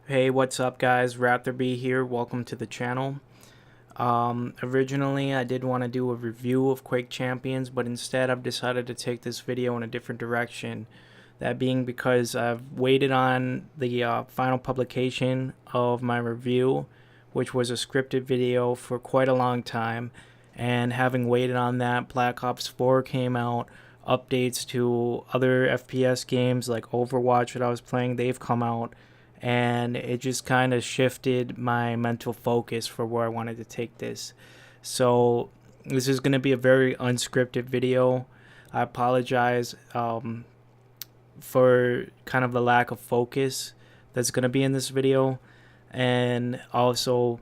Hey, what's up, guys? Raptorby here. Welcome to the channel. Originally, I did want to do a review of Quake Champions, but instead, I've decided to take this video in a different direction. That being because I've waited on the final publication of my review, which was a scripted video, for quite a long time. And having waited on that, Black Ops 4 came out. Updates to other FPS games like Overwatch that I was playing, they've come out, and it just kind of shifted my mental focus for where I wanted to take this. So this is going to be a very unscripted video. I apologize for kind of the lack of focus that's going to be in this video, and also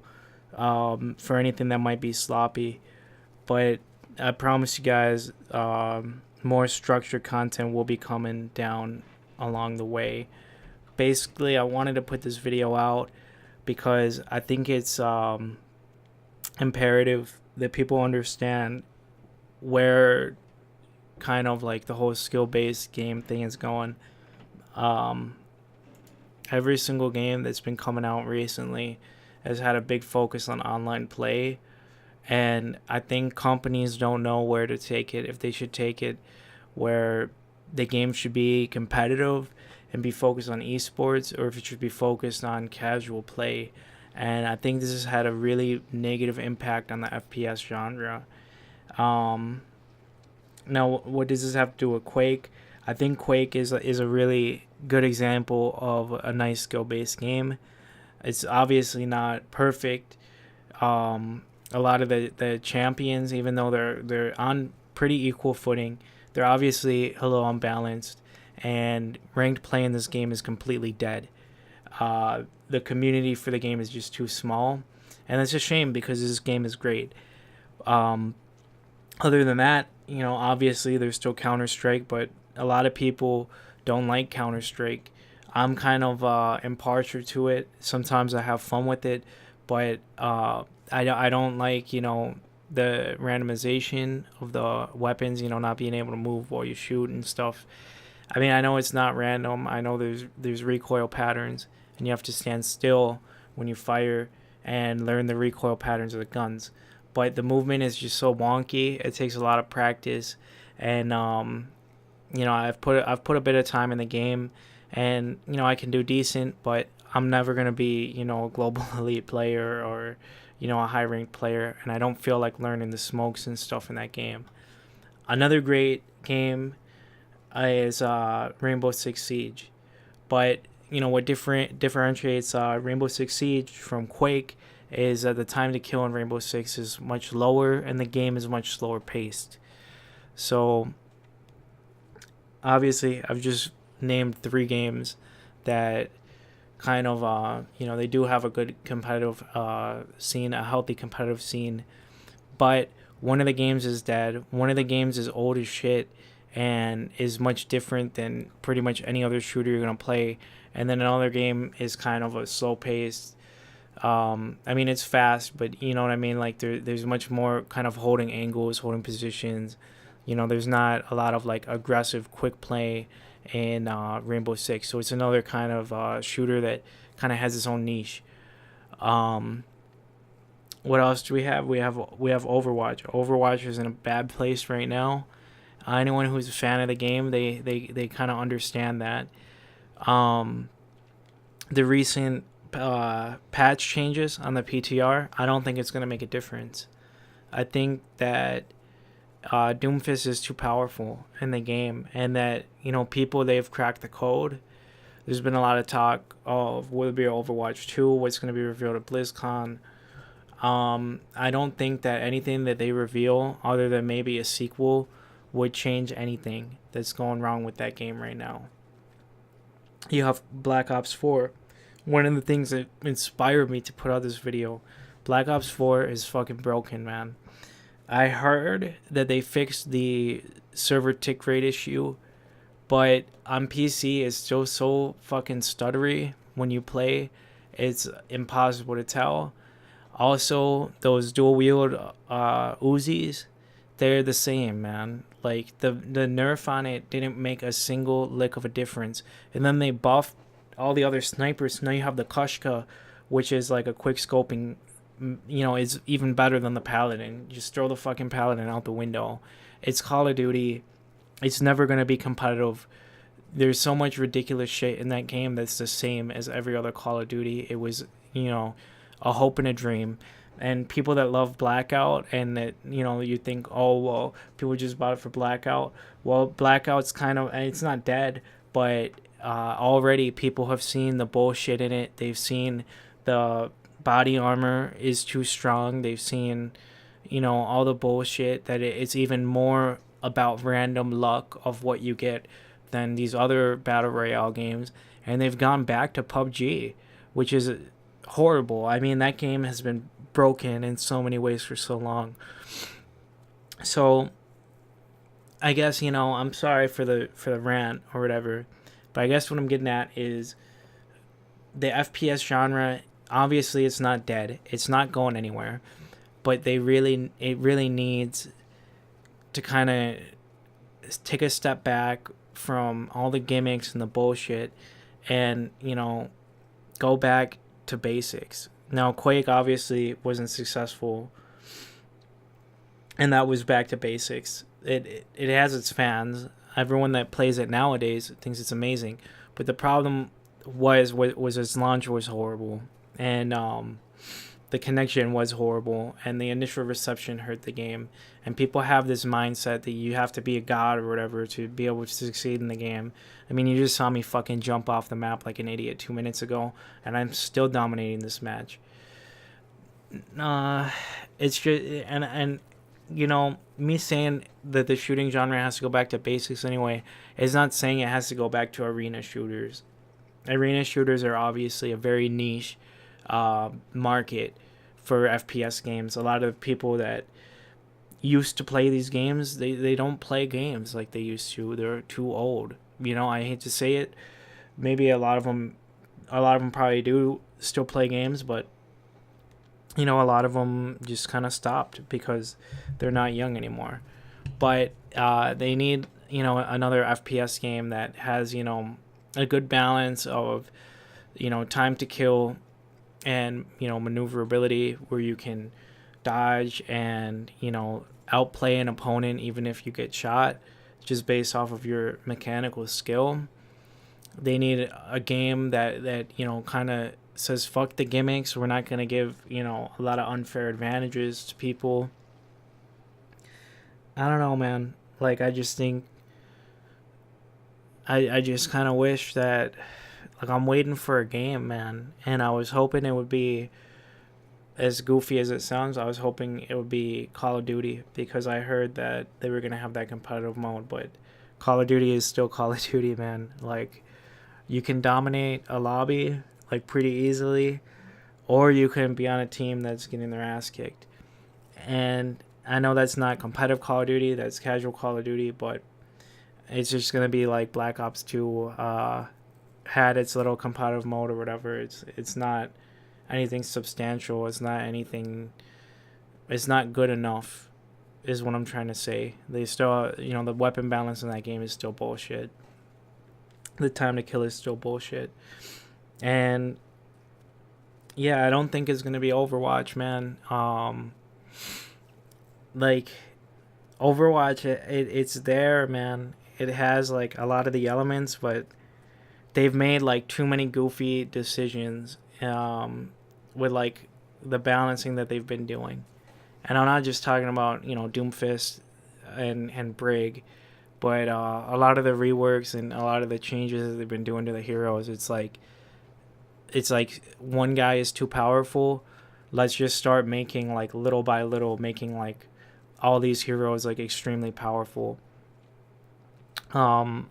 for anything that might be sloppy. But I promise you guys, more structured content will be coming down along the way. Basically, I wanted to put this video out because I think it's imperative that people understand where kind of like the whole skill-based game thing is going. Every single game that's been coming out recently has had a big focus on online play, and I think companies don't know where to take it, if they should take it where the game should be competitive and be focused on esports, or if it should be focused on casual play. And I think this has had a really negative impact on the FPS genre. Now, what does this have to do with Quake? I think Quake is a really good example of a nice skill-based game. It's obviously not perfect. A lot of the champions, even though they're on pretty equal footing, they're obviously a little unbalanced, and ranked play in this game is completely dead. The community for the game is just too small, and it's a shame because this game is great. Other than that, obviously there's still Counter-Strike, but a lot of people don't like Counter-Strike. I'm kind of impartial to it. Sometimes I have fun with it, but I don't like, the randomization of the weapons, not being able to move while you shoot and stuff. I mean, I know it's not random. I know there's recoil patterns, and you have to stand still when you fire and learn the recoil patterns of the guns. But the movement is just so wonky. It takes a lot of practice, and I've put a bit of time in the game, and I can do decent, but I'm never gonna be a global elite player, or a high ranked player, and I don't feel like learning the smokes and stuff in that game. Another great game is Rainbow Six Siege, but what differentiates Rainbow Six Siege from Quake is that the time to kill in Rainbow Six is much lower, and the game is much slower paced. So obviously, I've just named 3 games that kind of they do have a good competitive scene, a healthy competitive scene, but one of the games is dead. One of the games is old as shit and is much different than pretty much any other shooter you're gonna play. And then another game is kind of a slow paced. I mean, it's fast, but you know what I mean. Like there's much more kind of holding angles, holding positions. There's not a lot of like aggressive quick play in Rainbow Six. So it's another kind of shooter that kind of has its own niche. What else do we have? We have Overwatch. Overwatch is in a bad place right now. Anyone who's a fan of the game, they kind of understand that. The recent patch changes on the PTR, I don't think it's going to make a difference. I think that Doomfist is too powerful in the game, and that people, they've cracked the code. There's been a lot of talk of will it be Overwatch 2, what's going to be revealed at BlizzCon. I don't think that anything that they reveal, other than maybe a sequel, would change anything that's going wrong with that game right now. You have Black Ops 4. One of the things that inspired me to put out this video, Black Ops 4 is fucking broken, man. I heard that they fixed the server tick rate issue, but on PC it's still so fucking stuttery when you play. It's impossible to tell. Also, those dual wield Uzis, they're the same, man. Like the nerf on it didn't make a single lick of a difference. And then they buffed all the other snipers. Now you have the Kushka, which is like a quick scoping, is even better than the Paladin. Just throw the fucking Paladin out the window. It's Call of Duty. It's never going to be competitive. There's so much ridiculous shit in that game that's the same as every other Call of Duty. It was, a hope and a dream. And people that love Blackout and that, you think, oh, well, people just bought it for Blackout. Well, Blackout's it's not dead, but already people have seen the bullshit in it. They've seen the body armor is too strong. They've seen, all the bullshit that it's even more about random luck of what you get than these other Battle Royale games. And they've gone back to PUBG, which is horrible. I mean, that game has been broken in so many ways for so long. So I guess, I'm sorry for the rant or whatever, but I guess what I'm getting at is the FPS genre, obviously it's not dead. It's not going anywhere, but it really needs to kind of take a step back from all the gimmicks and the bullshit and, go back to basics. Now, Quake obviously wasn't successful, and that was back to basics. It has its fans. Everyone that plays it nowadays thinks it's amazing, but the problem was its launch was horrible, and the connection was horrible, and the initial reception hurt the game. And people have this mindset that you have to be a god or whatever to be able to succeed in the game. I mean, you just saw me fucking jump off the map like an idiot 2 minutes ago, and I'm still dominating this match. It's just, and me saying that the shooting genre has to go back to basics anyway is not saying it has to go back to arena shooters. Arena shooters are obviously a very niche market for FPS games. A lot of people that used to play these games, they don't play games like they used to. They're too old. I hate to say it. Maybe a lot of them probably do still play games, but a lot of them just kind of stopped because they're not young anymore. But they need, another FPS game that has, a good balance of, time to kill and, maneuverability where you can dodge and, outplay an opponent even if you get shot just based off of your mechanical skill. They need a game that kind of says fuck the gimmicks. We're not going to give, a lot of unfair advantages to people. I don't know, man. Like, I just think I just kind of wish that, like, I'm waiting for a game, man, and I was hoping it would be, as goofy as it sounds, I was hoping it would be Call of Duty, because I heard that they were going to have that competitive mode, but Call of Duty is still Call of Duty, man. Like, you can dominate a lobby, like, pretty easily, or you can be on a team that's getting their ass kicked. And I know that's not competitive Call of Duty, that's casual Call of Duty, but it's just going to be like Black Ops 2 had its little competitive mode or whatever. It's not anything substantial. It's not good enough is what I'm trying to say. They still, the weapon balance in that game is still bullshit. The time to kill is still bullshit. And yeah, I don't think it's going to be Overwatch, man. Like, Overwatch, it's there, man. It has, like, a lot of the elements, but they've made, like, too many goofy decisions with, like, the balancing that they've been doing. And I'm not just talking about, Doomfist and Brig, but a lot of the reworks and a lot of the changes that they've been doing to the heroes, it's like one guy is too powerful. Let's just start making, like, little by little, making, like, all these heroes, like, extremely powerful. So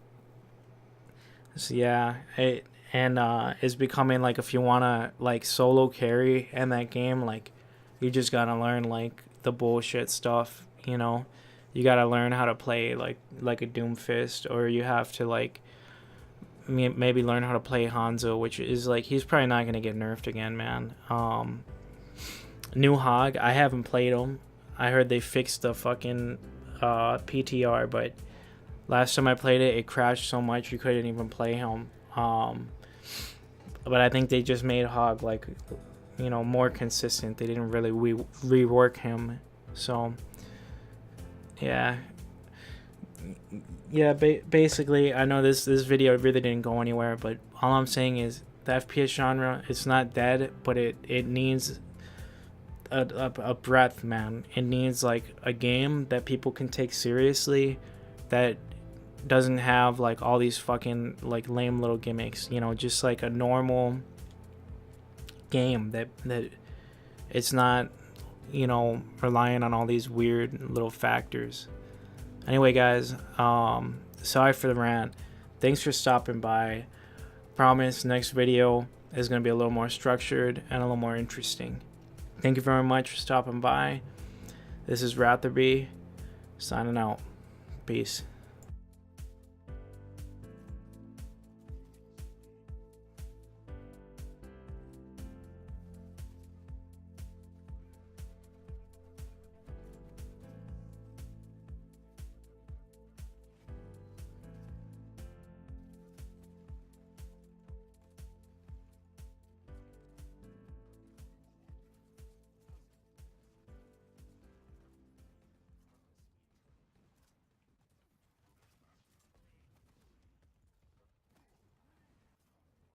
yeah, it's becoming, like, if you wanna, like, solo carry in that game, like, you just gotta learn, like, the bullshit stuff. You gotta learn how to play like a Doomfist, or you have to, like, maybe learn how to play Hanzo, which is, like, he's probably not gonna get nerfed again, man. New Hog, I haven't played him. I heard they fixed the fucking PTR, but last time I played it, it crashed so much you couldn't even play him. but I think they just made Hog like, you know, more consistent. They didn't really rework him. So yeah, basically, I know this video really didn't go anywhere, but all I'm saying is the FPS genre, it's not dead, but it needs a breath, man. It needs like a game that people can take seriously, that doesn't have like all these fucking like lame little gimmicks, you know, just like a normal game that it's not, you know, relying on all these weird little factors. Anyway, guys, sorry for the rant. Thanks for stopping by. Promise next video is going to be a little more structured and a little more interesting. Thank you very much for stopping by. This is Ratherby signing out. Peace.